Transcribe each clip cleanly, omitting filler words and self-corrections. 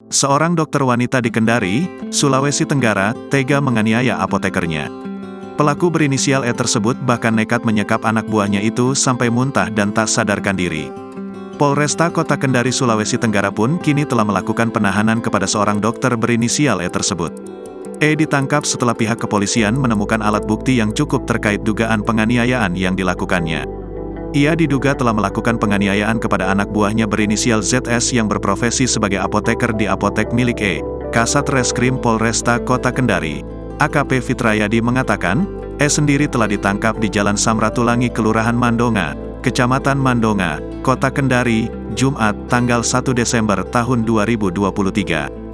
Seorang dokter wanita di Kendari, Sulawesi Tenggara, tega menganiaya apotekernya. Pelaku berinisial E tersebut bahkan nekat menyekap anak buahnya itu sampai muntah dan tak sadarkan diri. Polresta Kota Kendari, Sulawesi Tenggara pun kini telah melakukan penahanan kepada seorang dokter berinisial E tersebut. E ditangkap setelah pihak kepolisian menemukan alat bukti yang cukup terkait dugaan penganiayaan yang dilakukannya. Ia diduga telah melakukan penganiayaan kepada anak buahnya berinisial ZS yang berprofesi sebagai apoteker di apotek milik E. Kasat Reskrim Polresta Kota Kendari, AKP Fitrayadi mengatakan, E sendiri telah ditangkap di Jalan Samratulangi Kelurahan Mandonga, Kecamatan Mandonga, Kota Kendari, Jumat, tanggal 1 Desember tahun 2023.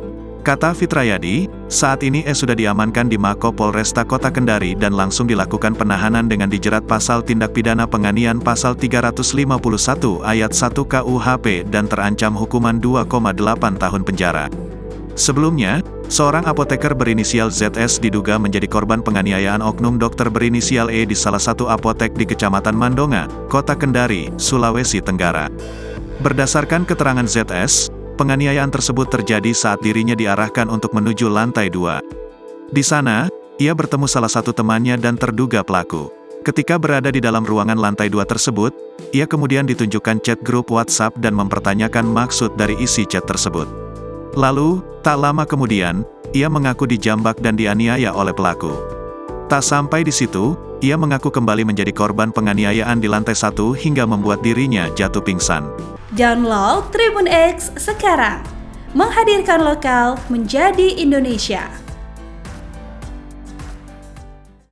Kata Fitrayadi, saat ini E sudah diamankan di Mako Polresta Kota Kendari dan langsung dilakukan penahanan dengan dijerat pasal tindak pidana penganiayaan pasal 351 ayat 1 KUHP dan terancam hukuman 2,8 tahun penjara. Sebelumnya, seorang apoteker berinisial ZS diduga menjadi korban penganiayaan oknum dokter berinisial E di salah satu apotek di Kecamatan Mandonga, Kota Kendari, Sulawesi Tenggara. Berdasarkan keterangan ZS, penganiayaan tersebut terjadi saat dirinya diarahkan untuk menuju lantai 2. Di sana, ia bertemu salah satu temannya dan terduga pelaku. Ketika berada di dalam ruangan lantai 2 tersebut, ia kemudian ditunjukkan chat grup WhatsApp dan mempertanyakan maksud dari isi chat tersebut. Lalu, tak lama kemudian, ia mengaku dijambak dan dianiaya oleh pelaku. Tak sampai di situ, ia mengaku kembali menjadi korban penganiayaan di lantai 1 hingga membuat dirinya jatuh pingsan. Download Tribun X sekarang, menghadirkan lokal menjadi Indonesia.